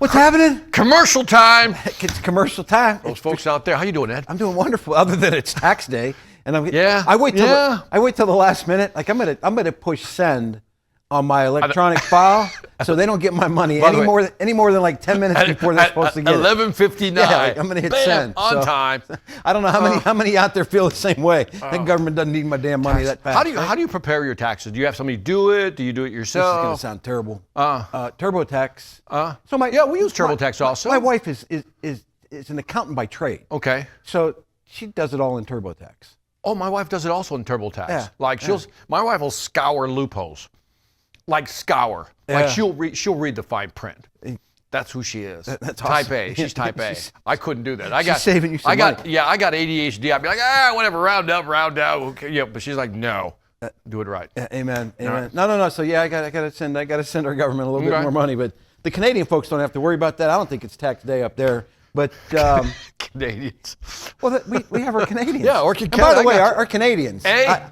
What's happening? Commercial time. It's commercial time. Those folks out there, how you doing, Ed? I'm doing wonderful. Other than it's tax day, and I wait till the last minute. Like I'm gonna push send on my electronic file, so they don't get my money any more than like 10 minutes before they're supposed to get 11:59. it. Yeah, like I'm gonna hit send on time. I don't know how many out there feel the same way. The government doesn't need my damn money that fast. How do you prepare your taxes? Do you have somebody do it? Do you do it yourself? This is gonna sound terrible. TurboTax. We use TurboTax also. My wife is an accountant by trade. Okay. So she does it all in TurboTax. Oh, my wife does it also in TurboTax. Yeah. Like my wife will scour loopholes. Like scour. Yeah. Like she'll read the fine print. That's who she is. That's type awesome. A. She's type A. I couldn't do that. She's saving you some money. I got ADHD. I'd be like, whatever, round up. Okay. Yeah, but she's like, no. Do it right. Amen. Right. No. So I gotta send our government a little bit more money, but the Canadian folks don't have to worry about that. I don't think it's tax day up there. But Canadians. Well, we have our Canadians. Yeah, and by the way, our Canadians.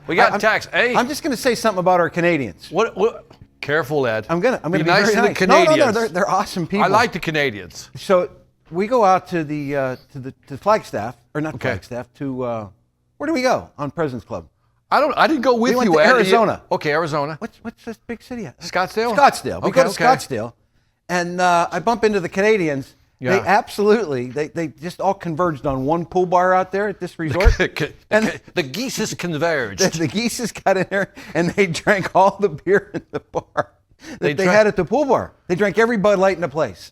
We got tax. I'm just going to say something about our Canadians. What? Careful, Ed. I'm gonna be nice very to nice. the Canadians. No, they're awesome people. I like the Canadians. So we go out to the Flagstaff, or not Flagstaff, to where do we go on President's Club? I didn't go with you. We went to Arizona. Okay, Arizona. What's this big city at? Scottsdale. Scottsdale. We go to Scottsdale, and I bump into the Canadians. Yeah. They absolutely, they just all converged on one pool bar out there at this resort. And the geese converged. The geese got in there and they drank all the beer in the bar that they had at the pool bar. they drank every Bud Light in the place.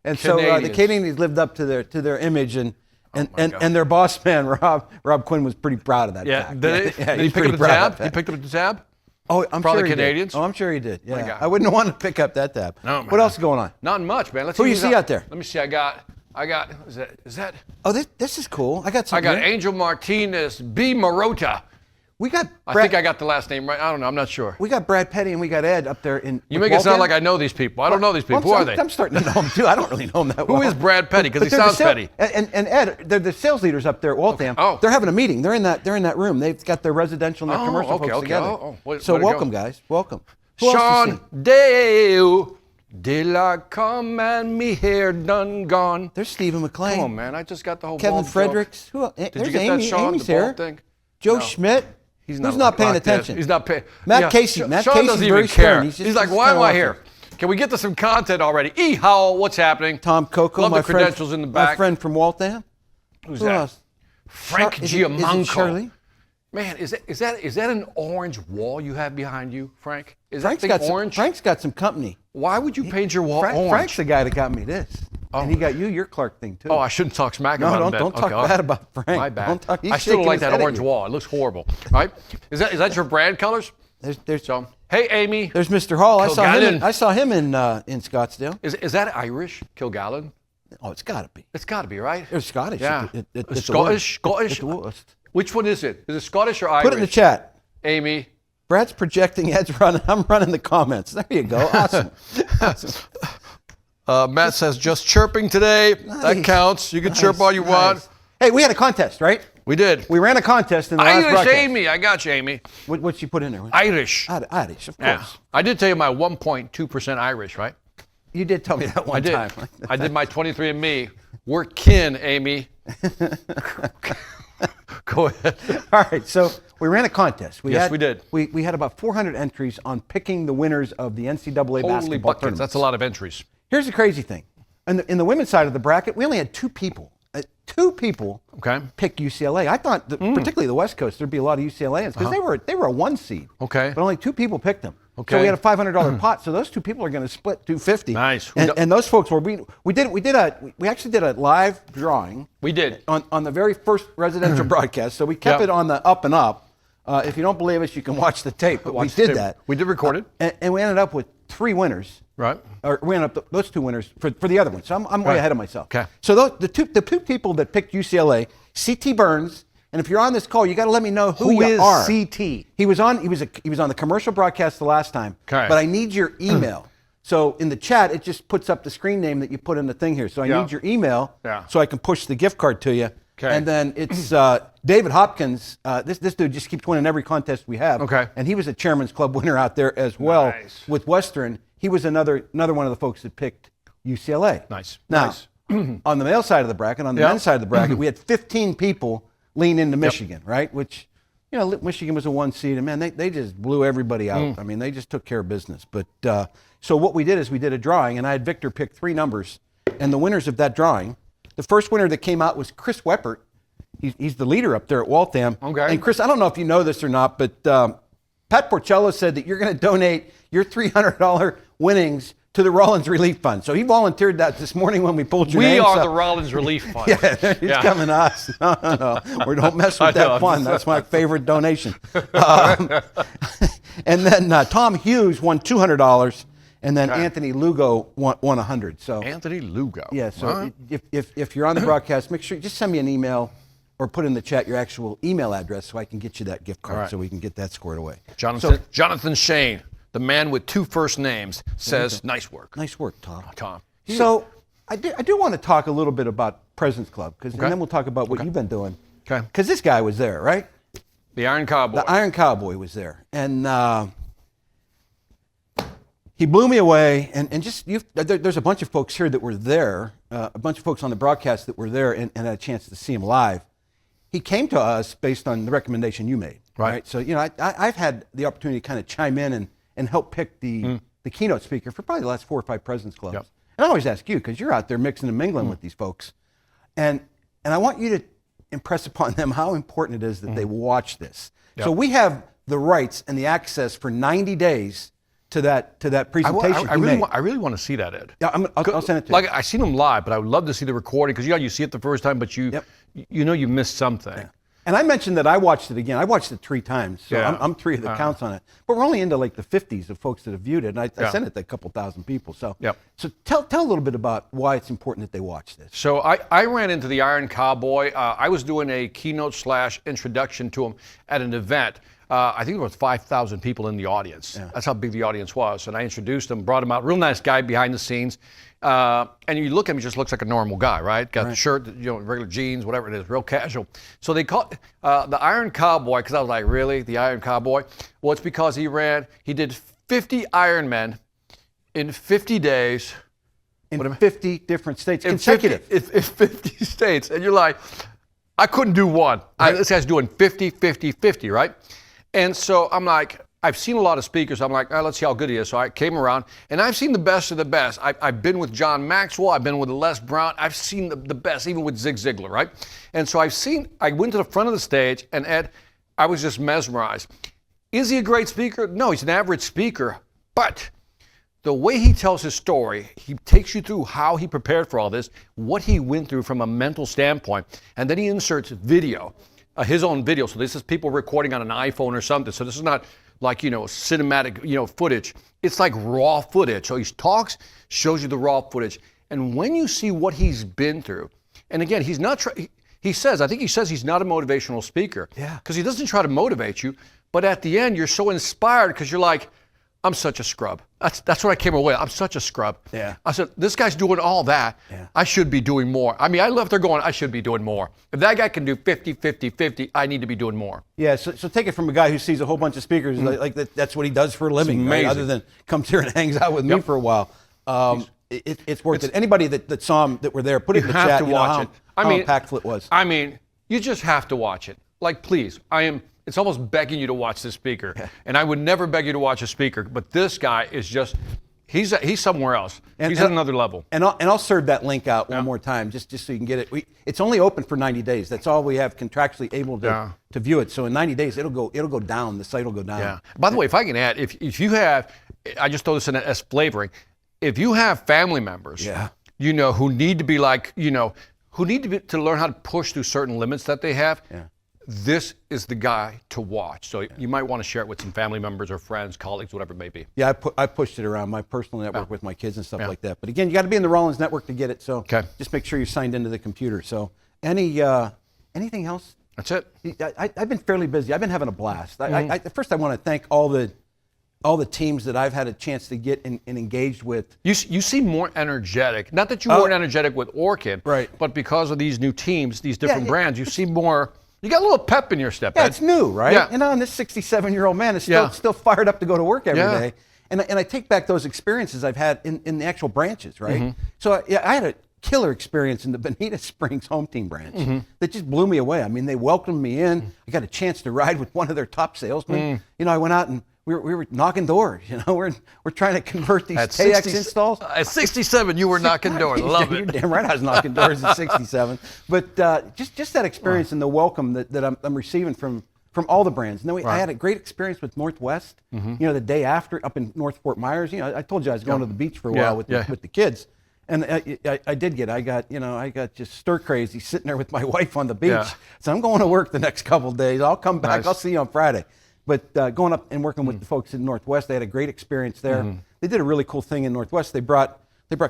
And so the Canadians lived up to their image, and their boss man, Rob Quinn, was pretty proud of that fact. Did he pick up the tab? He picked up the tab? Oh, I'm Probably sure he Canadians. Did. Oh, I'm sure he did. Yeah, I wouldn't want to pick up that tab. No, what else is going on? Not much, man. Who you see out there? Let me see. I got. Is that? Oh, this is cool. I got Angel Martinez, B. Marota. I think I got the last name right. I don't know. I'm not sure. We got Brad Petty and we got Ed up there in. You make it sound like I know these people. I don't know these people. Who are they? I'm starting to know them too. I don't really know them that well. Who is Brad Petty? Because he sounds petty. And Ed, they're the sales leaders up there at Waltham. Okay. Oh. They're having a meeting. They're in that room. They've got their residential and their commercial folks together. So welcome, guys. Welcome. Sean Dale. Did I come and me hair done gone? There's Stephen McLean. Come on, man. I just got the whole Kevin Fredericks. Who else? Did you get that, Sean? Amy's the here. bald thing? Joe Schmidt. Who's not paying attention? He's not paying. Matt Casey. Matt Sean Casey's doesn't very even care. stern. He's like, why am I here? Can we get to some content already? Howell, what's happening? Tom Coco, Love the credentials in the back. My friend from Waltham. Who's Who that? else? Frank Giamanco. Is it Shirley? Man, is that an orange wall you have behind you, Frank? Is Frank's that thing orange? Frank's got some company. Why would you paint your wall orange? Frank's the guy that got me this. Oh. And he got you your Clark thing too. Oh, I shouldn't talk smack about him. Don't talk bad about Frank. My bad. I still don't like that orange wall. It looks horrible. Right? Is that your brand colors? There's so. Hey, Amy. There's Mr. Hall. I saw him in Scottsdale. Is that Irish? Kilgallen? Oh, it's got to be. It's got to be, right? It's Scottish. Yeah. It's Scottish. It's the worst. Which one is it? Is it Scottish or Irish? Put it in the chat. Amy. Brad's projecting, Ed's running. I'm running the comments. There you go. Awesome. Matt says, just chirping today. Nice. That counts. You can chirp all you want. Hey, we had a contest, right? We did. We ran a contest in the last broadcast. Amy. I got you, Amy. What'd you put in there? Irish. Irish, of course. Yeah. I did tell you my 1.2% Irish, right? You did tell me that one time. I did my 23andMe. We're kin, Amy. Go ahead. All right, so we ran a contest. We did. We had about 400 entries on picking the winners of the NCAA basketball tournament. That's a lot of entries. Here's the crazy thing. In the women's side of the bracket, we only had two people. Pick UCLA. I thought, particularly the West Coast, there'd be a lot of UCLAans because they were a 1 seed. Okay. But only 2 people picked them. Okay. So we had a $500 pot. So those 2 people are going to split $250. Nice. And those folks were we actually did a live drawing. We did on the very first residential broadcast. So we kept it on the up and up. If you don't believe us, you can watch the tape. But we did that. We did record it. And we ended up with 3 winners. Right. Or we ended up those 2 winners for the other one. So I'm way ahead of myself. Okay. So the two people that picked UCLA, C.T. Burns, and if you're on this call, you got to let me know who you are. C.T.? He was on the commercial broadcast the last time. Okay. But I need your email. So in the chat, it just puts up the screen name that you put in the thing here. So I need your email so I can push the gift card to you. Okay. And then it's David Hopkins. This dude just keeps winning every contest we have. Okay. And he was a Chairman's Club winner out there as well with Western. He was another one of the folks that picked UCLA. Nice. Now, nice. on the male side of the bracket, on the men's side of the bracket, we had 15 people lean into Michigan, right? Which, Michigan was a 1 seed, and man, they just blew everybody out. I mean, they just took care of business. But so what we did is we did a drawing, and I had Victor pick 3 numbers, and the winners of that drawing, the first winner that came out was Chris Weppert. He's the leader up there at Waltham. Okay. And Chris, I don't know if you know this or not, but Pat Porcello said that you're going to donate your $300 winnings to the Rollins Relief Fund. So he volunteered that this morning when we pulled your name. We are the Rollins Relief Fund. Yeah, he's coming to us. No. We don't mess with that fund. That's my favorite donation. And then Tom Hughes won $200, and then Anthony Lugo won $100. So Anthony Lugo. Yeah. So if you're on the broadcast, make sure you just send me an email or put in the chat your actual email address so I can get you that gift card so we can get that squared away. Jonathan Shane, the man with 2 first names, says, nice work. Nice work, Tom. Tom. So I do want to talk a little bit about President's Club, and then we'll talk about what you've been doing. Okay. Because this guy was there, right? The Iron Cowboy. The Iron Cowboy was there. And he blew me away. And just there's a bunch of folks here that were there, a bunch of folks on the broadcast that were there and had a chance to see him live. He came to us based on the recommendation you made. Right. So, I've had the opportunity to kind of chime in and help pick the keynote speaker for probably the last 4 or 5 President's Clubs. Yep. And I always ask you, because you're out there mixing and mingling with these folks. And I want you to impress upon them how important it is that they watch this. Yep. So we have the rights and the access for 90 days to that presentation I really want to see that, Ed. Yeah, I'll send it to you. Like, I seen them live, but I would love to see the recording, because you see it the first time, but you missed something. Yeah. And I mentioned that I watched it again. I watched it 3 times, so I'm 3 of the counts on it. But we're only into like the 50s of folks that have viewed it, and I sent it to a couple thousand people. So, so tell a little bit about why it's important that they watch this. So I ran into the Iron Cowboy. I was doing a keynote / introduction to him at an event. I think there was 5,000 people in the audience. Yeah. That's how big the audience was. And I introduced him, brought him out. Real nice guy behind the scenes. And you look at him, he just looks like a normal guy, right? Got the shirt, regular jeans, whatever it is, real casual. So they call it the Iron Cowboy, because I was like, really? The Iron Cowboy? Well, it's because he did 50 Ironmen in 50 days. In 50 different states, consecutive. In 50 states. And you're like, I couldn't do one. Right. This guy's doing 50, 50, 50, right? And so I'm like, I've seen a lot of speakers. I'm like, let's see how good he is. So I came around, and I've seen the best of the best. I've been with John Maxwell. I've been with Les Brown. I've seen the best, even with Zig Ziglar, right? And so I went to the front of the stage, and Ed, I was just mesmerized. Is he a great speaker? No, he's an average speaker. But the way he tells his story, he takes you through how he prepared for all this, what he went through from a mental standpoint, and then he inserts video. His own video. So this is people recording on an iPhone or something. So this is not like, cinematic, footage. It's like raw footage. So he talks, shows you the raw footage. And when you see what he's been through, and again, he's not, I think he says he's not a motivational speaker. Yeah. Because he doesn't try to motivate you. But at the end, you're so inspired because you're like, I'm such a scrub. That's what I came away. I'm such a scrub. Yeah. I said, this guy's doing all that. Yeah. I should be doing more. I mean, I left there going, I should be doing more. If that guy can do 50, 50, 50, I need to be doing more. Yeah, so take it from a guy who sees a whole bunch of speakers, like that's what he does for a living, right? Other than comes here and hangs out with me for a while. It's worth it. Anybody that saw him that were there, put it in the chat. You have to watch it. How impactful it was. I mean, you just have to watch it. Like, please, it's almost begging you to watch this speaker. Yeah. And I would never beg you to watch a speaker, but this guy is just, he's somewhere else. He's at another level. And I'll serve that link out one more time, just so you can get it. It's only open for 90 days. That's all we have contractually able to view it. So in 90 days, it'll go down. The site will go down. Yeah. By the way, if I can add, if you have, I just throw this in as flavoring, if you have family members, who need to be like, who need to learn how to push through certain limits that they have, this is the guy to watch. So you might want to share it with some family members or friends, colleagues, whatever it may be. Yeah, I pushed it around my personal network with my kids and stuff like that. But again, you got to be in the Rollins network to get it. So just make sure you're signed into the computer. So anything else? That's it. I've been fairly busy. I've been having a blast. First, I want to thank all the teams that I've had a chance to get and engaged with. You seem more energetic. Not that you weren't energetic with Orchid, right? But because of these new teams, these different brands, you seem more. You got a little pep in your step. Yeah, it's new, right? Yeah. And this 67-year-old man is still fired up to go to work every day. And I take back those experiences I've had in the actual branches, right? So I had a killer experience in the Bonita Springs home team branch that just blew me away. I mean, they welcomed me in. I got a chance to ride with one of their top salesmen. You know, I went out and we were knocking doors. You know, we're trying to convert these KX installs. At 67, you were knocking doors. Love it. You're damn right I was knocking doors at 67. But just that experience and the welcome that I'm receiving from all the brands. And then I had a great experience with Northwest. You know, the day after up in North Fort Myers. You know, I told you I was going to the beach for a while with the kids. And I got just stir crazy sitting there with my wife on the beach. So I'm going to work the next couple of days. I'll come back. I'll see you on Friday. But going up and working with the folks in Northwest, they had a great experience there. They did a really cool thing in Northwest. They brought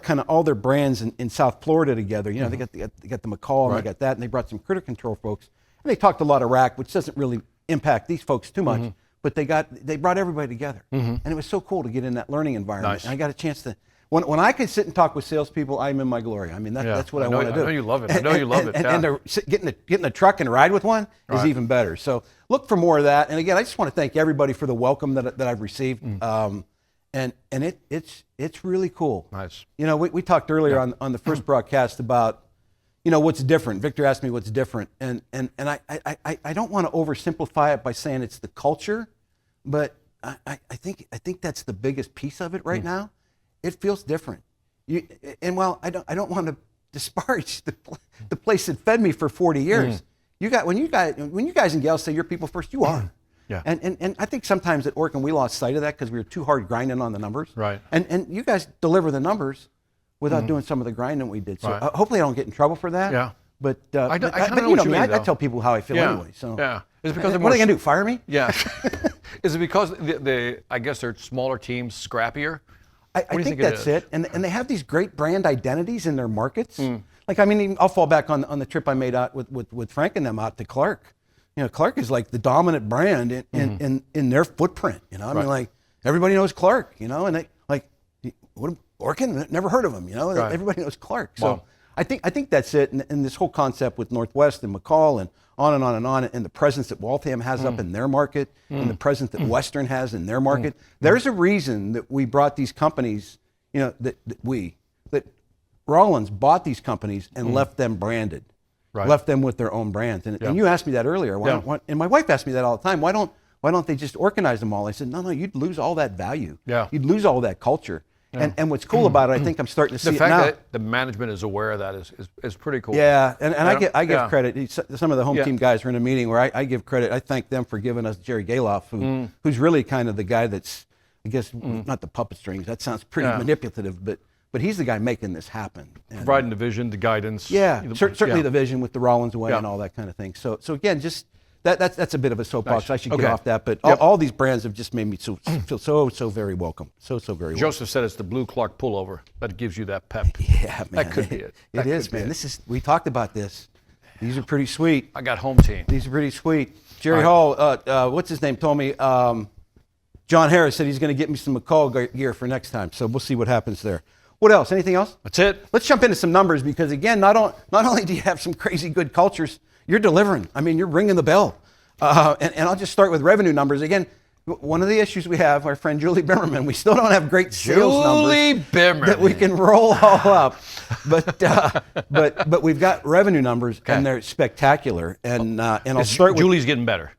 kind of all their brands in South Florida together. You know, they got the McCall and they got that, and they brought some critter control folks. And they talked a lot of rack, which doesn't really impact these folks too much. But they brought everybody together, and it was so cool to get in that learning environment. And I got a chance to. When I can sit and talk with salespeople, I'm in my glory. I mean, that's what I want to do. I know you love it. I know you love it. And getting in the truck and ride with one is even better. So look for more of that. And again, I just want to thank everybody for the welcome that I've received. And it's really cool. Nice. You know, we talked earlier on the first broadcast about, you know, what's different. Victor asked me what's different, and I don't want to oversimplify it by saying it's the culture, but I think that's the biggest piece of it right now. It feels different. While I don't want to disparage the place that fed me for 40 years. When you guys and gals say you're people first, you are. Yeah. And I think sometimes at Orkin we lost sight of that because we were too hard grinding on the numbers. Right. And you guys deliver the numbers without doing some of the grinding we did. So hopefully I don't get in trouble for that. Yeah. But I know what you mean, I tell people how I feel anyway. So is it because what are they gonna do? Fire me? Yeah. Is it because I guess they're smaller teams, scrappier? I think that's it. And they have these great brand identities in their markets. Like, I mean, I'll fall back on the trip I made out with Frank and them out to Clark. You know, Clark is like the dominant brand in their footprint. You know, I mean, like everybody knows Clark. You know, and they like what Orkin, never heard of them. You know, everybody knows Clark. So I think that's it. And this whole concept with Northwest and McCall and on and on and on, and the presence that Waltham has up in their market, and the presence that Western has in their market. There's a reason that we brought these companies. You know, that Rollins bought these companies and left them branded. Left them with their own brands. And you asked me that earlier. And my wife asked me that all the time. Why don't they just organize them all? I said, no, you'd lose all that value. You'd lose all that culture. And what's cool about it, I think I'm starting to see it now. The fact that the management is aware of that is pretty cool. Yeah, and I give credit. Some of the home team guys were in a meeting where I give credit. I thank them for giving us Jerry Galoff, who's really kind of the guy that's, I guess, not the puppet strings. That sounds pretty manipulative, but he's the guy making this happen. And, providing the vision, the guidance. Yeah, certainly the vision with the Rollins way and all that kind of thing. So again, just that's a bit of a soapbox. Nice. I should get off that, but all these brands have just made me feel so very welcome. So very welcome. Joseph said it's the blue Clark pullover that gives you that pep. Yeah, man. That could be it. It is, man. We talked about this. These are pretty sweet. I got home team. These are pretty sweet. Jerry Hall, what's his name, told me, John Harris said he's going to get me some McCall gear for next time. So we'll see what happens there. What else? Anything else? That's it. Let's jump into some numbers because, again, not only do you have some crazy good cultures, you're delivering. I mean, you're ringing the bell. And I'll just start with revenue numbers. Again, one of the issues we have, our friend Julie Bimmerman, we still don't have great sales numbers that we can roll all up. But we've got revenue numbers, and they're spectacular. And I'll start with... Julie's getting better.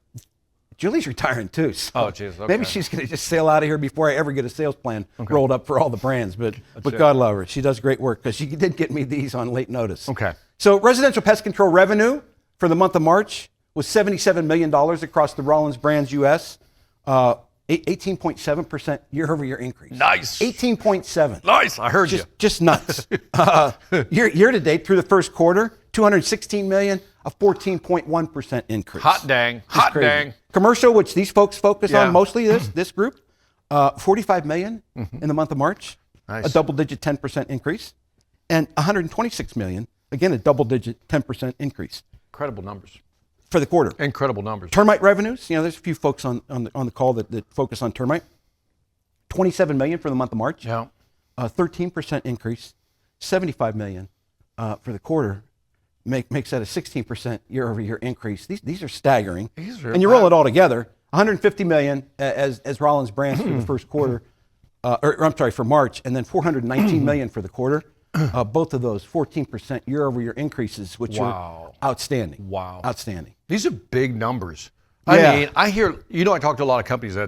Julie's retiring too. So jeez. Okay. Maybe she's going to just sail out of here before I ever get a sales plan rolled up for all the brands. But God love her. She does great work because she did get me these on late notice. Okay. So residential pest control revenue for the month of March was $77 million across the Rollins brands U.S. 18.7% year-over-year increase. Nice. 18.7. Nice. I heard you. Just nuts. Year to date through the first quarter, $216 million, a 14.1% increase. Hot dang. Hot dang. Commercial, which these folks focus on mostly, this group, $45 million in the month of March, a double-digit 10% increase, and $126 million, again a double-digit 10% increase. Incredible numbers. For the quarter. Incredible numbers. Termite revenues, there's a few folks on the call that focus on termite. $27 million for the month of March. Yeah. 13% increase. $75 million for the quarter. Makes that a 16% year-over-year increase. These are staggering. And you roll it all together, $150 million as Rollins brands through the first quarter. I'm sorry, for March, and then $419 million for the quarter. Both of those 14% year-over-year increases, which are outstanding. Wow. Outstanding. These are big numbers. Yeah. I mean, I hear, I talk to a lot of companies I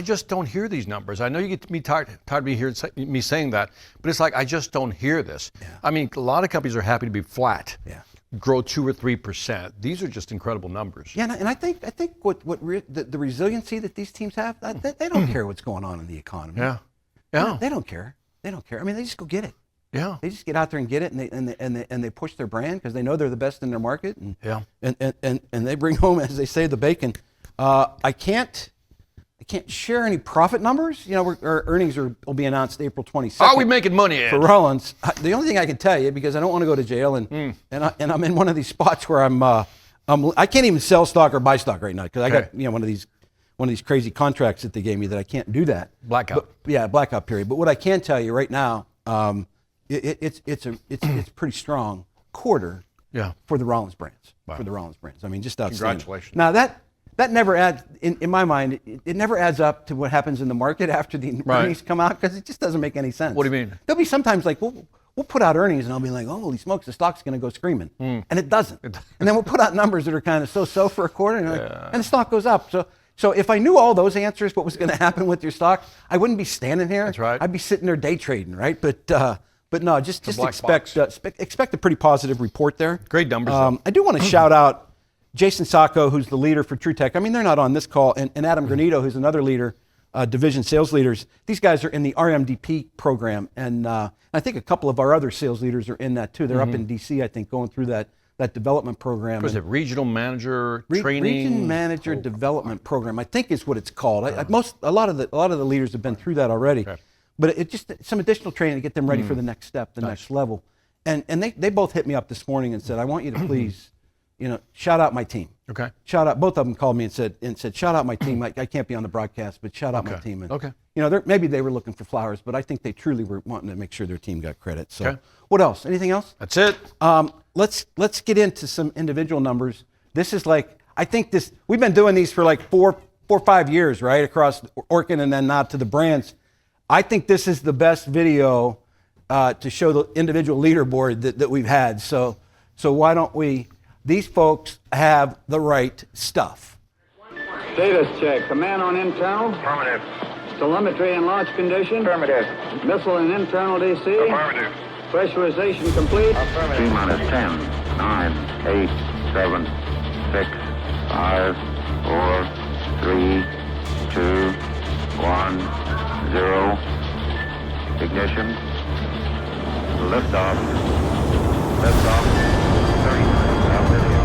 just don't hear these numbers. I know you get me tired of me saying that, but it's like, I just don't hear this. Yeah. I mean, a lot of companies are happy to be flat. Yeah. Grow 2 or 3%. These are just incredible numbers. Yeah, and I think the resiliency that these teams have, they don't care what's going on in the economy. Yeah. They don't care. They don't care. I mean, they just go get it. Yeah. They just get out there and get it, and they push their brand because they know they're the best in their market. And they bring home, as they say, the bacon. I can't share any profit numbers. Our earnings will be announced April 22nd. Are we making money, Ed? For Rollins? The only thing I can tell you, because I don't want to go to jail, and I'm in one of these spots where I can't even sell stock or buy stock right now because I got one of these crazy contracts that they gave me that I can't do that. Blackout. Blackout period. But what I can tell you right now, it's a pretty strong quarter. Yeah. For the Rollins brands. Wow. For the Rollins brands. I mean, just outstanding. Congratulations. Now that never adds, in my mind, it never adds up to what happens in the market after the earnings come out because it just doesn't make any sense. What do you mean? There'll be sometimes like, we'll put out earnings and I'll be like, holy smokes, the stock's going to go screaming. And it doesn't. And then we'll put out numbers that are kind of so for a quarter and the stock goes up. So if I knew all those answers, what was going to happen with your stock, I wouldn't be standing here. That's right. I'd be sitting there day trading, right? But no, just expect a pretty positive report there. Great numbers. I do want to shout out Jason Sacco, who's the leader for TrueTech. I mean, they're not on this call, and Adam Granito, who's another leader, division sales leaders. These guys are in the RMDP program, and I think a couple of our other sales leaders are in that too. They're up in DC, I think, going through that development program. Was it regional manager training? Region manager development program, I think is what it's called. A lot of the leaders have been through that already. Okay. But it's just some additional training to get them ready for the next step, the next level. And they both hit me up this morning and said, I want you to please, shout out my team. Okay. Shout out. Both of them called me and said, shout out my team. I can't be on the broadcast, but shout out my team. And, maybe they were looking for flowers, but I think they truly were wanting to make sure their team got credit. So, What else? Anything else? That's it. Let's get into some individual numbers. This is we've been doing these for like four or 5 years, right, across Orkin and then now to the brands. I think this is the best video to show the individual leaderboard that we've had. So why don't we? These folks have the right stuff. Status check. Command on internal. Affirmative. Telemetry and launch condition. Affirmative. Missile and internal DC. Affirmative. Pressurization complete. Affirmative. T-minus 10, 9, 8, 7, 6, 5, 4, 3, 2, 1, 0. Ignition. Liftoff. Liftoff. 39 video.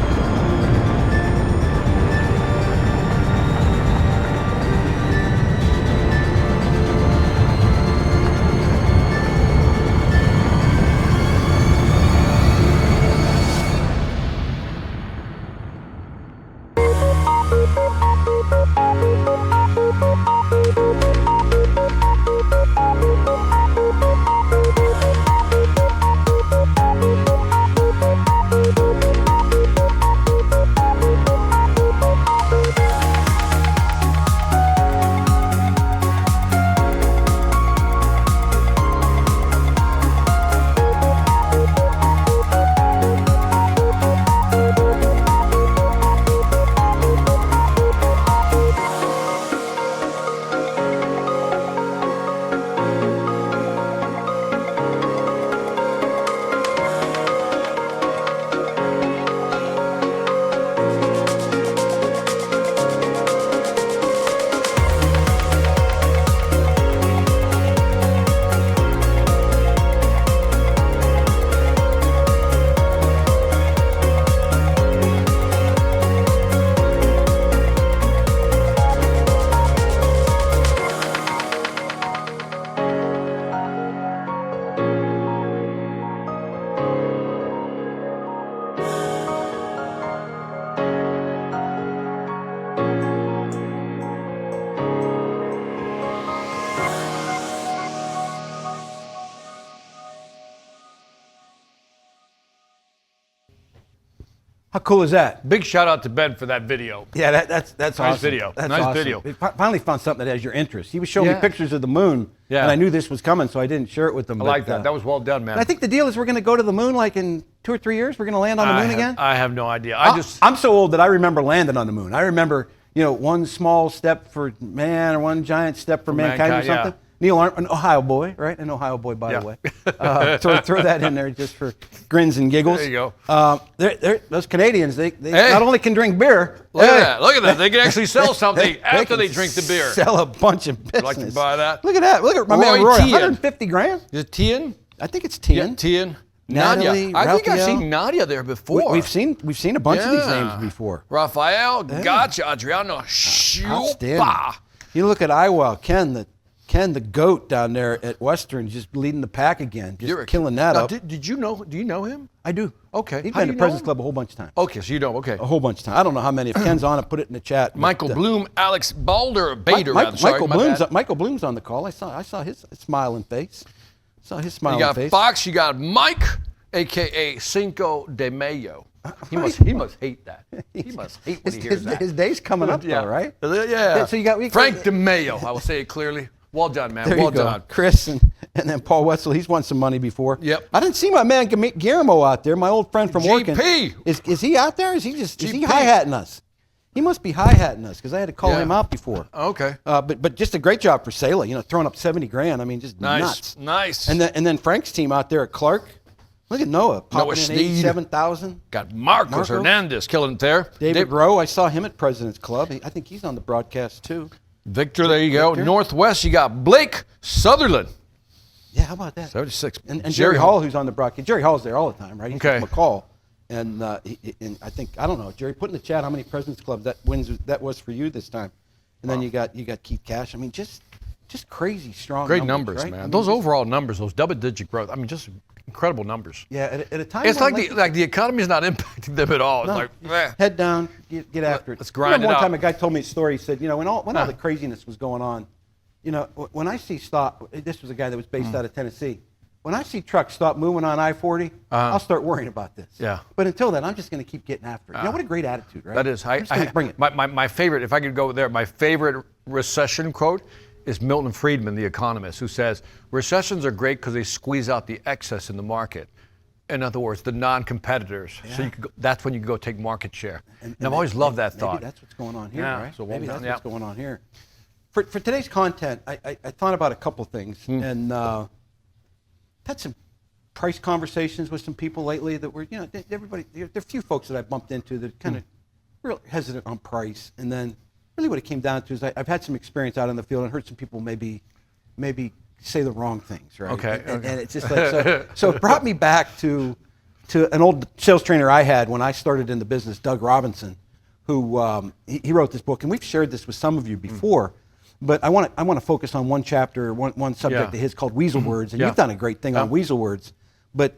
How cool is that? Big shout out to Ben for that video. Yeah, that's Nice awesome. video. That's Nice awesome. video. We finally found something that has your interest. He was showing me Yeah. pictures of the moon, Yeah. and I knew this was coming, so I didn't share it with them. I like that. That was well done, man. I think the deal is we're going to go to the moon like in 2 or 3 years. We're going to land on the moon again. I have no idea. I'm so old that I remember landing on the moon. I remember, one small step for man or one giant step for mankind or mankind, something. Neil Armstrong, an Ohio boy, right? An Ohio boy, by the way. Throw that in there just for grins and giggles. There you go. Those Canadians, they not only can drink beer. Look at that. They can actually sell something after they drink the beer. Sell a bunch of business. Like to buy that? Look at that. Look at my man Roy. 150 grand. Is it Tian? I think it's Tian. Yeah, Tian. Natalie, Nadia. I think I've Raphael. seen Nadia there before. We've seen a bunch of these names before. Raphael, gotcha, Adriano, Outstanding. Shupa. You look at Iowa, Ken the goat down there at Western, just leading the pack again, just killing that now, up. Do you know him? I do. Okay. He's How been do to you President's know Club a whole bunch of times. Okay, so you know. Okay. A whole bunch of times. I don't know how many. If Ken's on it, put it in the chat. Michael Bloom, Alex Balder, Bader. Michael Bloom's on the call. I saw his smiling face. You got face. Fox. You got Mike, aka Cinco de Mayo. He must hate that. He must hate when he hears that. His day's coming up, though, right? Yeah. So you got Frank DeMayo. I will say it clearly. Well done, man. There Well you go. done. Chris and then Paul Wetzel. He's won some money before. Yep. I didn't see my man Guillermo out there. My old friend from working. GP. Is he out there? Is he GP. hi-hatting us? He must be hi-hatting us because I had to call Yeah. him out before. Okay. But just a great job for Saylor. Throwing up 70 grand. I mean, just nuts. Nice. And then Frank's team out there at Clark. Look at Noah popping in Sneed. 87,000. Got Marcos Hernandez killing it there. David Rowe. I saw him at President's Club. I think he's on the broadcast too. Victor, there you go. Victor. Northwest, you got Blake Sutherland. Yeah, how about that? 76. And Jerry Hall, who's on the broadcast. Jerry Hall's there all the time, right? He's Okay. with McCall. And and I don't know, Jerry, put in the chat how many President's Club wins that was for you this time. And then you got Keith Cash. I mean, just crazy strong Great numbers, right? man. I mean, Those overall numbers, those double-digit growth. I mean, just incredible numbers. Yeah, at a time. It's when like the economy's not impacting them at all. No, It's like, head down, get after it. Let's grind it One out. time a guy told me a story. He said, when all the craziness was going on, when I see this was a guy that was based out of Tennessee. When I see trucks stop moving on I-40, I'll start worrying about this. Yeah. But until then, I'm just going to keep getting after it. What a great attitude, right? That is. I'm just gonna bring it. My favorite, if I could go there, my favorite recession quote is Milton Friedman, the economist, who says, recessions are great because they squeeze out the excess in the market. In other words, the non-competitors. Yeah. So that's when you can go take market share. And I've always loved that thought. Maybe that's what's going on here, Yeah, right? so Maybe that's what's going on here. For today's content, I thought about a couple things, and had some price conversations with some people lately that were, everybody, there are a few folks that I bumped into that kind of real hesitant on price. And then really what it came down to is I've had some experience out in the field and heard some people maybe say the wrong things, right? Okay. And it's just like, so it brought me back to an old sales trainer I had when I started in the business, Doug Robinson, who he wrote this book, and we've shared this with some of you before. But I want to focus on one chapter, one subject of his called Weasel Words, and you've done a great thing on Weasel Words. But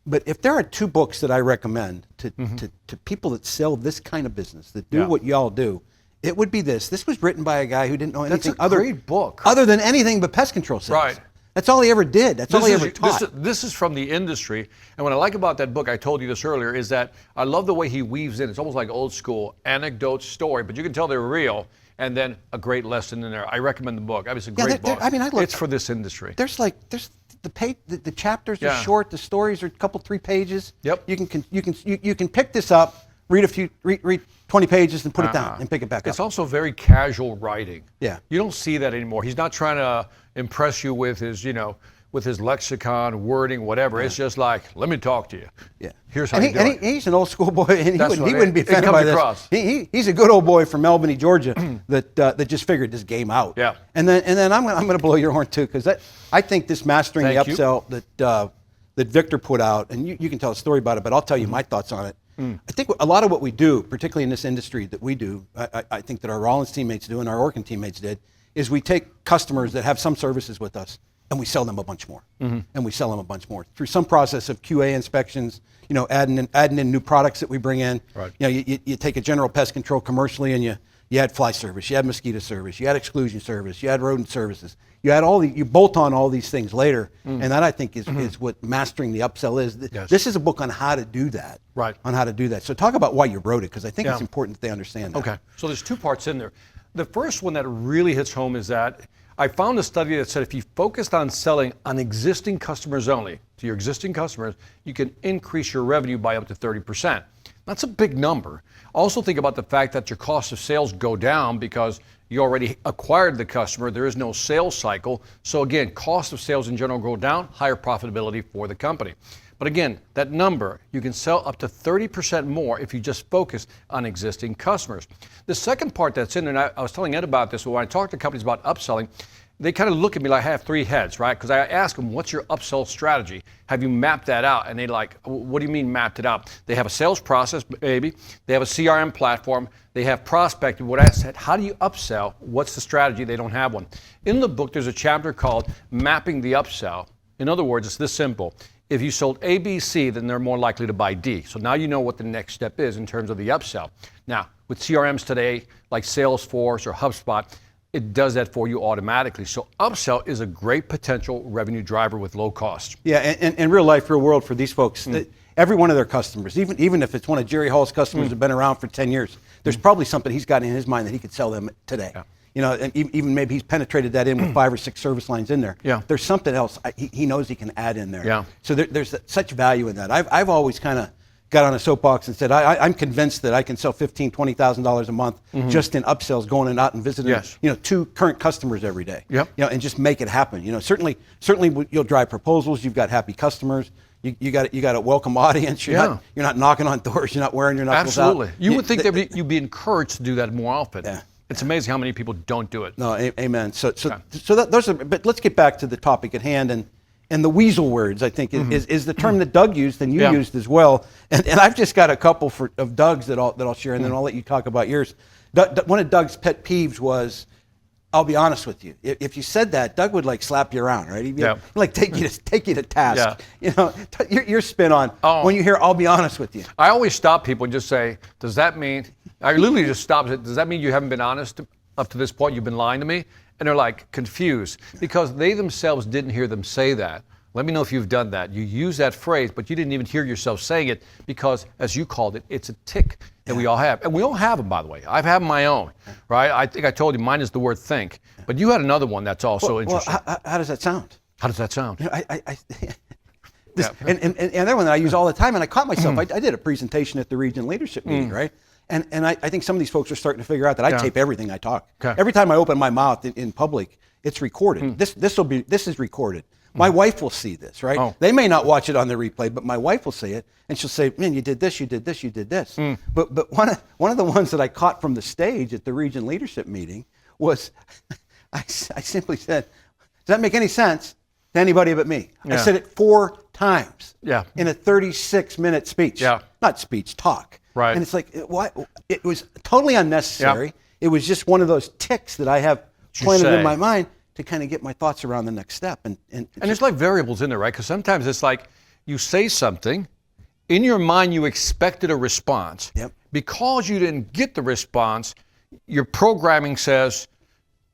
if there are two books that I recommend to people that sell this kind of business, that do what y'all do, it would be this. This was written by a guy who didn't know anything great book. other than anything but pest control sales. Right. That's all he ever did. That's all he ever taught. This is from the industry. And what I like about that book, I told you this earlier, is that I love the way he weaves in. It's almost like old school anecdote story, but you can tell they're real. And then a great lesson in there. I recommend the book. I mean, it's a great book. I mean, it's for this industry. There's the chapters are short, the stories are a couple 3 pages. Yep. You can pick this up, read 20 pages, and put it down and pick it back up. It's also very casual writing. Yeah. You don't see that anymore. He's not trying to impress you with his lexicon, wording, whatever. It's just like, let me talk to you. Yeah. Here's how you do it. He's an old school boy, and he wouldn't be it offended comes by across. this. He's a good old boy from Albany, Georgia, that just figured this game out. Yeah. And then I'm going to blow your horn too, because I think this mastering the upsell that Victor put out, and you can tell a story about it, but I'll tell you my thoughts on it. I think a lot of what we do, particularly in this industry that we do, I think that our Rollins teammates do and our Orkin teammates did, is we take customers that have some services with us and we sell them a bunch more. And we sell them a bunch more through some process of QA inspections, adding in new products that we bring in. Right. You take a general pest control commercially and You had fly service, you had mosquito service, you had exclusion service, you had rodent services. You had you bolt on all these things later, and that I think is what mastering the upsell is. Yes. This is a book on how to do that. Right. On how to do that. So talk about why you wrote it, because I think it's important that they understand that. Okay. So there's 2 parts in there. The first one that really hits home is that I found a study that said if you focused on selling on existing customers only, to your existing customers, you can increase your revenue by up to 30%. That's a big number. Also think about the fact that your cost of sales go down because you already acquired the customer. There is no sales cycle. So again, cost of sales in general go down, higher profitability for the company. But again, that number, you can sell up to 30% more if you just focus on existing customers. The second part that's in there, and I was telling Ed about this, when I talk to companies about upselling, they kind of look at me like I have 3 heads, right? Because I ask them, what's your upsell strategy? Have you mapped that out? And they're like, what do you mean mapped it out? They have a sales process, maybe. They have a CRM platform. They have prospecting. What I said, how do you upsell? What's the strategy? They don't have one. In the book, there's a chapter called Mapping the Upsell. In other words, it's this simple. If you sold A, B, C, then they're more likely to buy D. So now you know what the next step is in terms of the upsell. Now, with CRMs today, like Salesforce or HubSpot, it does that for you automatically. So upsell is a great potential revenue driver with low cost. Yeah, and in real life, real world for these folks, every one of their customers, even if it's one of Jerry Hall's customers that have been around for 10 years, there's probably something he's got in his mind that he could sell them today. Yeah. You know, and even maybe he's penetrated that in with 5 or 6 service lines in there. Yeah. There's something else he knows he can add in there. Yeah. So there's such value in that. I've always kind of got on a soapbox and said, I'm convinced that I can sell $15,000, $20,000 a month just in upsells, going out and visiting, 2 current customers every day. Yep. You know, and just make it happen. You know, certainly you'll drive proposals. You've got happy customers. You got a welcome audience. You're not knocking on doors. You're not wearing your knuckles out. Absolutely. You would think that you'd be encouraged to do that more often. Yeah. It's amazing how many people don't do it. No, amen. So those are. But let's get back to the topic at hand, and the Weasel words, I think, is the term that Doug used and you used as well. And I've just got a couple of Doug's that I'll share, and then I'll let you talk about yours. One of Doug's pet peeves was, I'll be honest with you. If you said that, Doug would like slap you around, right? He'd be like take you to task. Yeah. You know, your spin on when you hear "I'll be honest with you." I always stop people and just say, "Does that mean?" I literally just stop it. Does that mean you haven't been honest up to this point? You've been lying to me, and they're like confused because they themselves didn't hear them say that. Let me know if you've done that. You use that phrase, but you didn't even hear yourself saying it because, as you called it, it's a tick that we all have. And we all have them, by the way. I've had my own, right? I think I told you mine is the word think. But you had another one that's also interesting. Well, how does that sound? How does that sound? You know, and another one that I use all the time, and I caught myself. I did a presentation at the region leadership meeting, right? And I think some of these folks are starting to figure out that I tape everything I talk. Okay. Every time I open my mouth in public, it's recorded. This is recorded. My wife will see this, right? Oh. They may not watch it on the replay, but my wife will see it, and she'll say, "Man, you did this, you did this, you did this." But one of the ones that I caught from the stage at the region leadership meeting was, I simply said, "Does that make any sense to anybody but me?" Yeah. I said it 4 times in a 36-minute speech. Yeah. Not speech, talk. Right. And it's like, what? It was totally unnecessary. Yeah. It was just one of those ticks that I have planted in my mind to kind of get my thoughts around the next step. And there's like variables in there, right? Because sometimes it's like you say something, in your mind you expected a response. Yep. Because you didn't get the response, your programming says,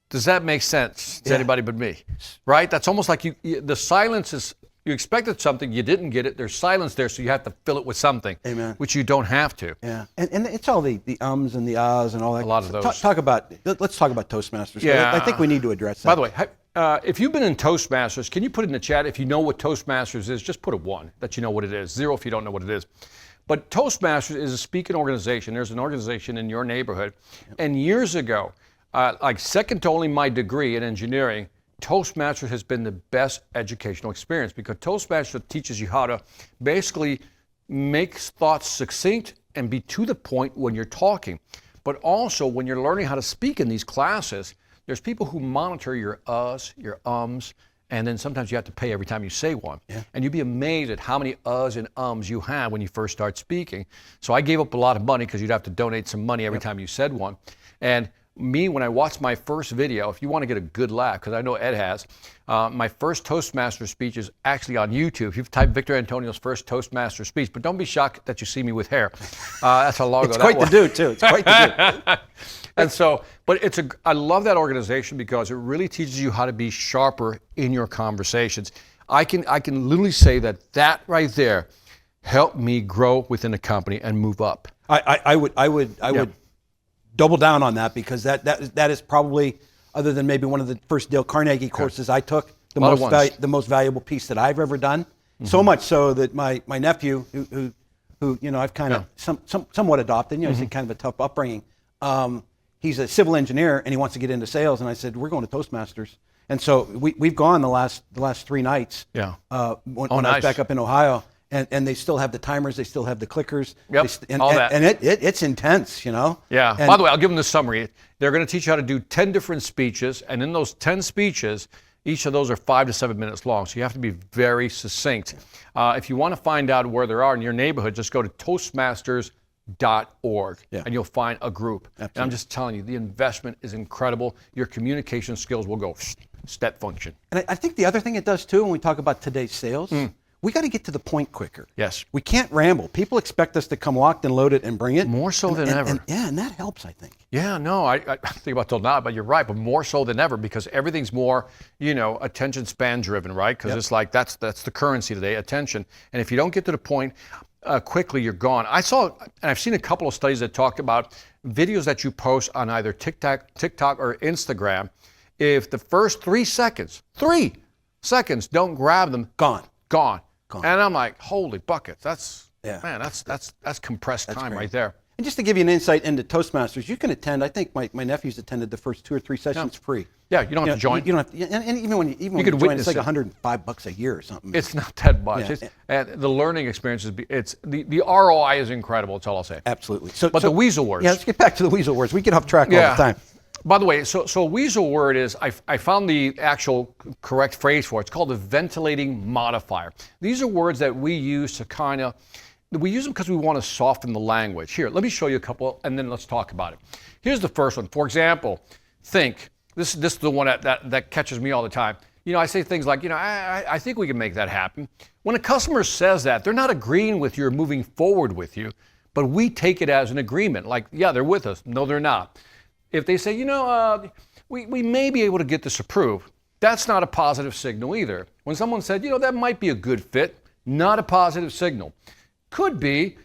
does that make sense to anybody but me? Right? That's almost like the silence is, you expected something, you didn't get it, there's silence there, so you have to fill it with something. Amen. Which you don't have to. Yeah. And it's all the ums and the ahs and all that. A lot of those. Let's talk about ToastMasters. Yeah. I think we need to address that. By the way, if you've been in ToastMasters, can you put it in the chat? If you know what ToastMasters is, just put a 1, that you know what it is. 0 if you don't know what it is. But ToastMasters is a speaking organization. There's an organization in your neighborhood. And years ago, like second to only my degree in engineering, ToastMasters has been the best educational experience because ToastMasters teaches you how to basically make thoughts succinct and be to the point when you're talking. But also when you're learning how to speak in these classes, there's people who monitor your uhs, your ums, and then sometimes you have to pay every time you say one. Yeah. And you'd be amazed at how many uhs and ums you have when you first start speaking. So I gave up a lot of money because you'd have to donate some money every time you said one. And me, when I watch my first video, if you want to get a good laugh, because I know Ed has, my first Toastmaster speech is actually on YouTube. If you've typed Victor Antonio's first Toastmaster speech, but don't be shocked that you see me with hair. That's how long ago It's that quite was. to do, too. It's quite to do. And so, but I love that organization because it really teaches you how to be sharper in your conversations. I can literally say that right there helped me grow within a company and move up. I would double down on that, because that is probably, other than maybe one of the first Dale Carnegie courses I took, the most valuable piece that I've ever done. Mm-hmm. So much so that my nephew, who I've kind of somewhat adopted, I say kind of a tough upbringing. He's a civil engineer and he wants to get into sales, and I said, we're going to Toastmasters. And so we've gone the last 3 nights. Yeah. When I was back up in Ohio. And they still have the timers, they still have the clickers. Yep, all that. And it's intense, Yeah. By the way, I'll give them the summary. They're going to teach you how to do 10 different speeches, and in those 10 speeches, each of those are 5 to 7 minutes long, so you have to be very succinct. If you want to find out where there are in your neighborhood, just go to toastmasters.org, and you'll find a group. Absolutely. And I'm just telling you, the investment is incredible. Your communication skills will go step function. And I think the other thing it does, too, when we talk about today's sales, we got to get to the point quicker. Yes. We can't ramble. People expect us to come locked and loaded and bring it. More so than ever. And that helps, I think. Yeah, no, I think about till now, but you're right, but more so than ever, because everything's more, attention span driven, right? Because it's like that's the currency today, attention. And if you don't get to the point quickly, you're gone. I've seen a couple of studies that talked about videos that you post on either TikTok or Instagram. If the first 3 seconds don't grab them, gone. And I'm like, holy buckets, that's compressed time right there. And just to give you an insight into Toastmasters, you can attend. I think my nephew's attended the first 2 or 3 sessions free. Yeah, you don't have to join. You don't have to, and even when you join, it's like $105 a year or something. It's not that much. Yeah. And the learning experience the ROI is incredible. That's all I'll say. Absolutely. But the weasel words. Yeah, let's get back to the weasel words. We get off track all the time. By the way, so weasel word is, I found the actual correct phrase for it. It's called the ventilating modifier. These are words that we use to we use them because we want to soften the language. Here, let me show you a couple, and then let's talk about it. Here's the first one. For example, think. This is the one that catches me all the time. I say things like, I think we can make that happen. When a customer says that, they're not agreeing with you or moving forward with you, but we take it as an agreement. Like, yeah, they're with us. No, they're not. If they say, we may be able to get this approved, that's not a positive signal either. When someone said, that might be a good fit, not a positive signal. Could be,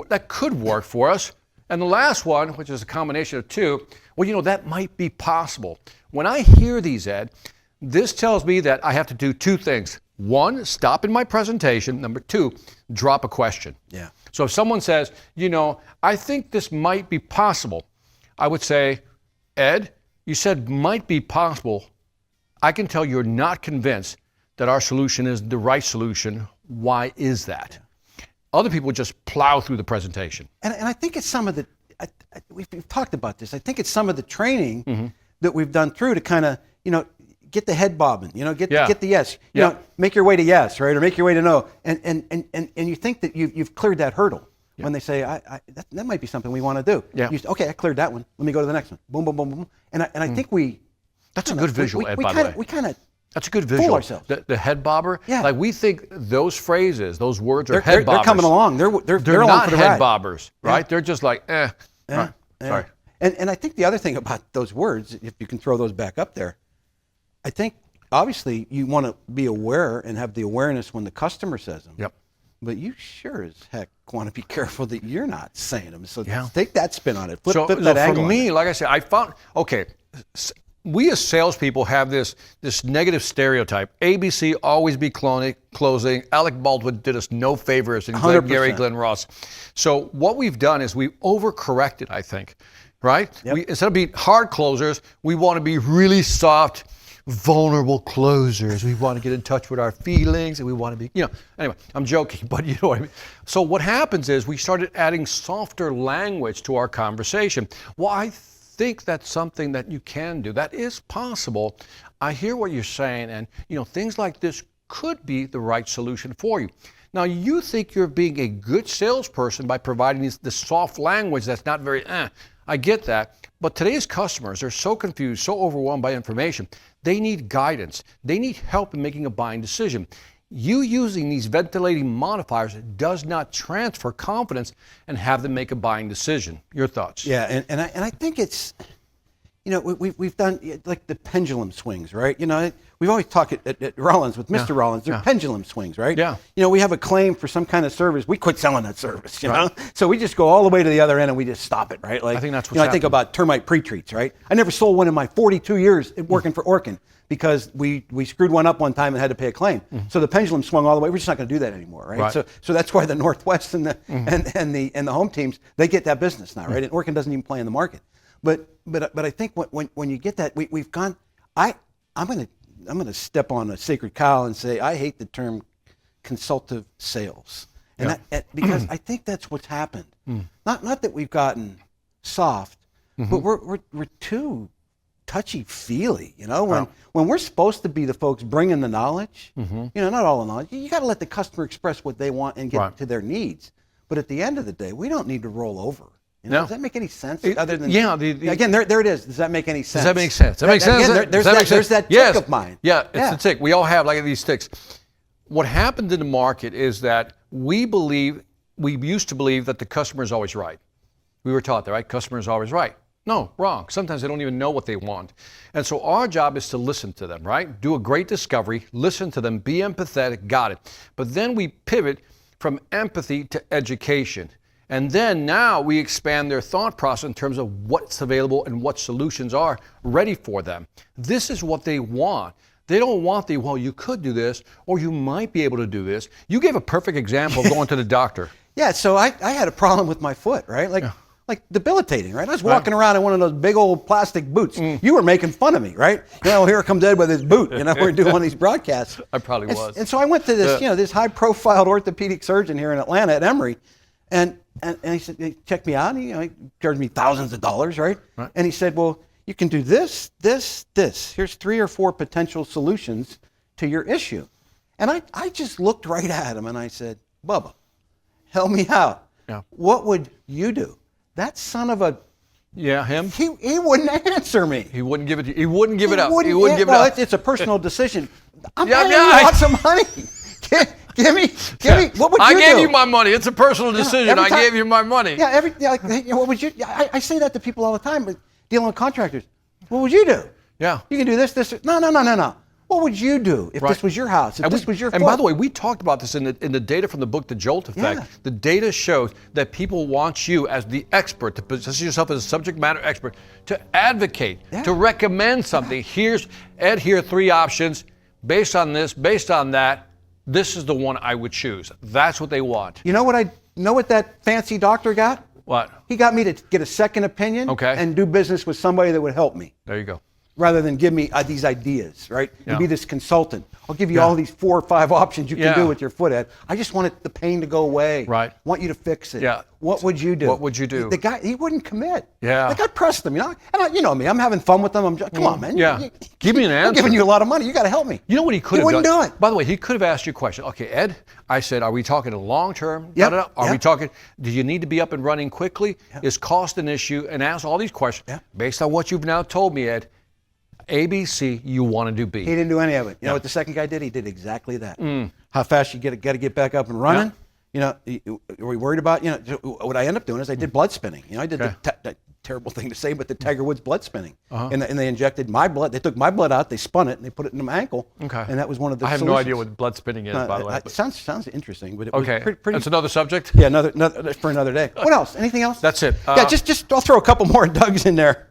that could work for us. And the last one, which is a combination of two, that might be possible. When I hear these, Ed, this tells me that I have to do 2 things. 1, stop in my presentation. Number 2, drop a question. Yeah. So if someone says, I think this might be possible, I would say, Ed, you said might be possible. I can tell you're not convinced that our solution is the right solution. Why is that? Other people just plow through the presentation. And I think it's some of the, we've talked about this, I think it's some of the training that we've done through to kind of, get the head bobbing, get the yes, make your way to yes, right? Or make your way to no. And you think that you've cleared that hurdle. Yeah. When they say, that might be something we want to do. Yeah. Okay, I cleared that one. Let me go to the next one. Boom, boom, boom, boom. And I think that's a good visual, Ed, by the way. We kind of That's a good visual. Fool ourselves. The head bobber. Yeah. Like we think those phrases, those words are head bobbers. They're coming along. They're not for the head ride. bobbers, right? Yeah. They're just like, Yeah. Right. Yeah. Sorry. And I think the other thing about those words, if you can throw those back up there, I think obviously you want to be aware and have the awareness when the customer says them. Yep. But you sure as heck want to be careful that you're not saying them. So take that spin on it. Flip that angle. For me, like I said, I found, we as salespeople have this negative stereotype. ABC, always be closing. Alec Baldwin did us no favors, and Gary Glenn Ross. So what we've done is we've overcorrected, I think, right? Yep. Instead of being hard closers, we want to be really soft, vulnerable closers. We want to get in touch with our feelings, and we want to be, anyway, I'm joking, but you know what I mean. So what happens is we started adding softer language to our conversation. Well, I think that's something that you can do. That is possible. I hear what you're saying, and things like this could be the right solution for you. Now, you think you're being a good salesperson by providing this soft language that's not very, I get that. But today's customers are so confused, so overwhelmed by information. They need guidance. They need help in making a buying decision. You using these ventilating modifiers does not transfer confidence and have them make a buying decision. Your thoughts? Yeah, and I think it's, we've done like the pendulum swings, right? We've always talked at Rollins with Mr. Rollins, they're pendulum swings, right? Yeah. We have a claim for some kind of service, we quit selling that service, you know? So we just go all the way to the other end and we just stop it, right? Like, I think that's what's I think about termite pre-treats, right? I never sold one in my 42 years working for Orkin because we screwed one up one time and had to pay a claim. So the pendulum swung all the way. We're just not going to do that anymore, right? So that's why the Northwest and the home teams, they get that business now, right? And Orkin doesn't even play in the market. But I think when you get that, we've gone. I'm gonna step on a sacred cow and say I hate the term consultative sales, and because I think that's what's happened. Not that we've gotten soft, but we're too touchy-feely. When we're supposed to be the folks bringing the knowledge, not all the knowledge. You got to let the customer express what they want and get to their needs. But at the end of the day, we don't need to roll over. Does that make any sense? Other than again, there it is. Does that make any sense? Does that make sense? That makes sense. Again, there's that tick of mine. Yeah, it's the tick. We all have like these ticks. What happened in the market is that we used to believe that the customer is always right. We were taught that, right? Customer is always right. No, wrong. Sometimes they don't even know what they want. And so our job is to listen to them, right? Do a great discovery, listen to them, be empathetic, got it. But then we pivot from empathy to education. And then now we expand their thought process in terms of what's available and what solutions are ready for them. This is what they want. They don't want well, you could do this, or you might be able to do this. You gave a perfect example of going to the doctor. Yeah, so I had a problem with my foot, right? Like debilitating, right? I was walking around in one of those big old plastic boots. You were making fun of me, right? Here comes Ed with his boot. We're doing one of these broadcasts. I probably was. And so I went to this, this high-profile orthopedic surgeon here in Atlanta at Emory, and he said, he checked me out. And he charged me thousands of dollars, right? And he said, well, you can do this, this, this. Here's 3 or 4 potential solutions to your issue. And I just looked right at him and I said, Bubba, help me out. Yeah. What would you do? That son of a... Yeah, him? He wouldn't answer me. He wouldn't give it. He wouldn't give it up. He wouldn't give it up. It's a personal decision. I'm paying you lots of money. Give me. What would you do? I gave you my money. It's a personal decision. I gave you my money. Yeah. What would you? I say that to people all the time, but dealing with contractors. What would you do? Yeah. You can do this. No. What would you do if this was your house? If this was your And by the way, we talked about this in the data from the book, The Jolt Effect. Yeah. The data shows that people want you as the expert, to position yourself as a subject matter expert, to advocate, to recommend something. Here's, Ed, here are 3 options. Based on this, based on that, this is the one I would choose. That's what they want. You know what that fancy doctor got? What? He got me to get a second opinion and do business with somebody that would help me. There you go. Rather than give me these ideas, right? And be this consultant. I'll give you all these 4 or 5 options you can do with your foot, Ed. I just wanted the pain to go away. Right. Want you to fix it. Yeah. What would you do? What would you do? The guy, he wouldn't commit. Yeah. Like I pressed him, And you know me, I'm having fun with them. Come on, man. Yeah. Give me an answer. I'm giving you a lot of money. You got to help me. You know what he could have done? He wouldn't do it. By the way, he could have asked you a question. Okay, Ed, I said, are we talking a long term? Yep. Are we talking, do you need to be up and running quickly? Is cost an issue? And ask all these questions. Based on what you've now told me, Ed, ABC, you want to do B. He didn't do any of it. You know what the second guy did? He did exactly that. How fast you got to get back up and running. Are we worried about, what I end up doing is I did blood spinning. I did the terrible thing to say, but the Tiger Woods blood spinning. And they injected my blood. They took my blood out, they spun it, and they put it in my ankle. Okay. And that was one of the I have solutions. no idea what blood spinning is, by the way. It sounds interesting, but it okay. was pretty. That's another subject? Yeah, another for another day. What else? Anything else? That's it. Just I'll throw a couple more Dougs in there.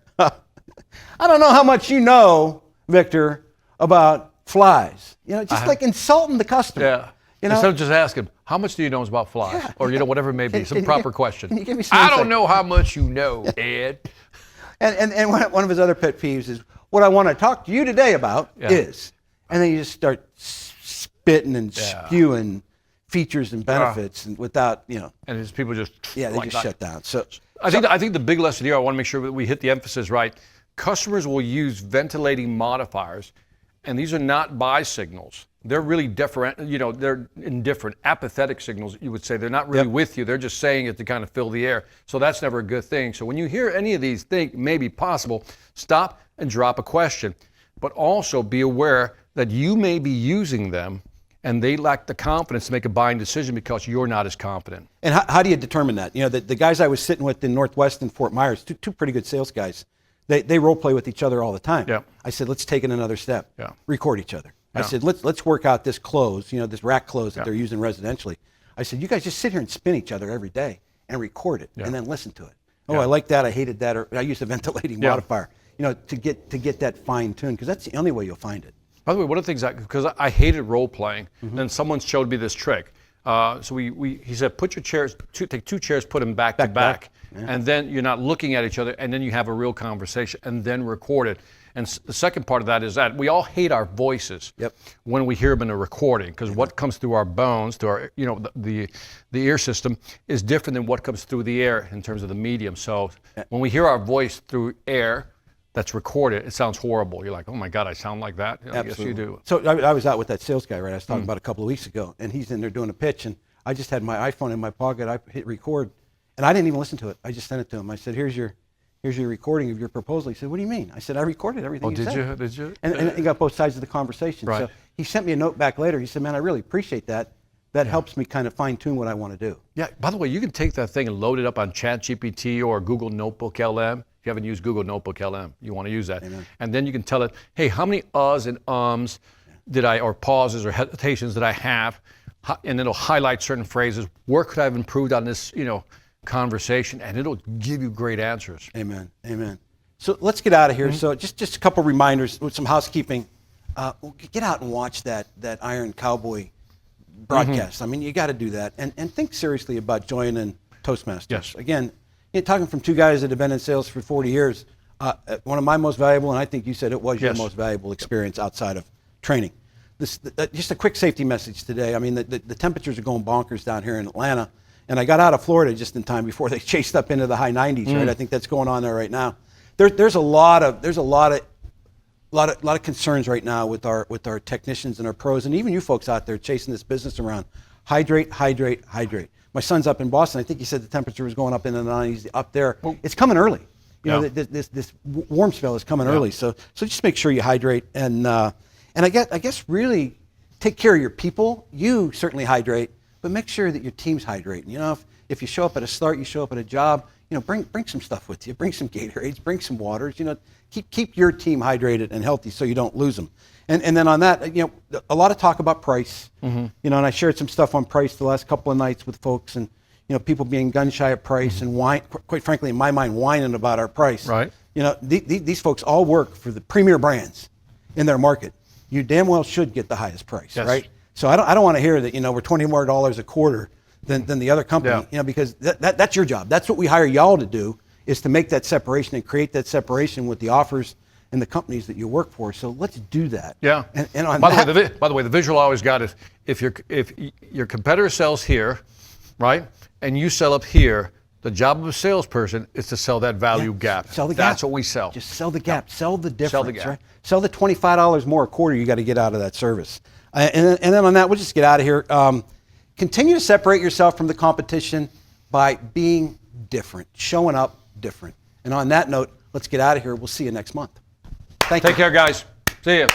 I don't know how much you know, Victor, about flies. Like insulting the customer. Yeah. Instead of just asking, how much do you know about flies? Or, whatever it may be, some proper question. Can you give me some I insight? don't know how much you know, Ed. And one of his other pet peeves is, what I want to talk to you today about is, and then you just start spitting and spewing features and benefits and without, And his people just they just shut down. So I think the big lesson here, I want to make sure that we hit the emphasis right. Customers will use ventilating modifiers, and these are not buy signals. they're really different. They're indifferent, apathetic signals. You would say they're not really with you. They're just saying it to kind of fill the air. So that's never a good thing. So when you hear any of these think may be possible, stop and drop a question. But also be aware that you may be using them and they lack the confidence to make a buying decision because you're not as confident. And how do you determine that? The guys I was sitting with in Northwest and Fort Myers, two pretty good sales guys, they role play with each other all the time. Yeah. I said, let's take it another step. Yeah. Record each other. Yeah. I said, let's work out this close, this rack close that they're using residentially. I said, you guys just sit here and spin each other every day and record it and then listen to it. Oh, I like that, I hated that, or I used a ventilating modifier, to get that fine tuned, because that's the only way you'll find it. By the way, one of the things, because I hated role playing, and then someone showed me this trick. So he said, put your chairs, take 2 chairs, put them back to back. And then you're not looking at each other, and then you have a real conversation, and then record it. And the second part of that is that we all hate our voices when we hear them in a recording, because what comes through our bones, to our, the ear system, is different than what comes through the air in terms of the medium. So when we hear our voice through air that's recorded, it sounds horrible. You're like, oh my God, I sound like that? Yes, you do. So I was out with that sales guy, right? I was talking about a couple of weeks ago, and he's in there doing a pitch, and I just had my iPhone in my pocket. I hit record, and I didn't even listen to it. I just sent it to him. I said, here's your recording of your proposal. He said, what do you mean? I said, I recorded everything you said. Did you? And he got both sides of the conversation. Right. So he sent me a note back later. He said, man, I really appreciate that. That helps me kind of fine tune what I want to do. Yeah, by the way, you can take that thing and load it up on ChatGPT or Google Notebook LM. If you haven't used Google Notebook LM, you want to use that. Amen. And then you can tell it, hey, how many uhs and ums or pauses or hesitations did I have? And it'll highlight certain phrases. Where could I have improved on this, conversation? And it'll give you great answers. Amen. Amen. So let's get out of here. So just a couple reminders with some housekeeping. Get out and watch that Iron Cowboy broadcast. I mean, you got to do that, and think seriously about joining ToastMasters. Yes. Again, talking from 2 guys that have been in sales for 40 years, one of my most valuable, and I think you said it was your most valuable experience outside of training. Just a quick safety message today. I mean, the temperatures are going bonkers down here in Atlanta, and I got out of Florida just in time before they chased up into the high 90s. Right? I think that's going on there right now. There's a lot of concerns right now with our technicians and our pros, and even you folks out there chasing this business around. Hydrate, hydrate, hydrate. My son's up in Boston. I think he said the temperature was going up in the 90s up there. It's coming early. This warm spell is coming early. So just make sure you hydrate, and I guess really take care of your people. You certainly hydrate, but make sure that your team's hydrating. If you show up at a start, you show up at a job, bring some stuff with you. Bring some Gatorades, bring some waters. Keep your team hydrated and healthy so you don't lose them. And then on that, a lot of talk about price. And I shared some stuff on price the last couple of nights with folks, and people being gun shy at price and quite frankly, in my mind, whining about our price. Right. These folks all work for the premier brands in their market. You damn well should get the highest price, right? So I don't want to hear that we're $20 more a quarter than the other company, because that's your job. That's what we hire y'all to do, is to make that separation and create that separation with the offers and the companies that you work for. So let's do that. Yeah. And on by the way, the visual I always got is if your competitor sells here, right, and you sell up here, the job of a salesperson is to sell that value gap. Sell the gap. That's what we sell. Just sell the gap. Sell the difference. Sell the gap. Right? Sell the $25 more a quarter you got to get out of that service. And then on that, we'll just get out of here. Continue to separate yourself from the competition by being different, showing up different. And on that note, let's get out of here. We'll see you next month. Thank you. Take care, guys. See you.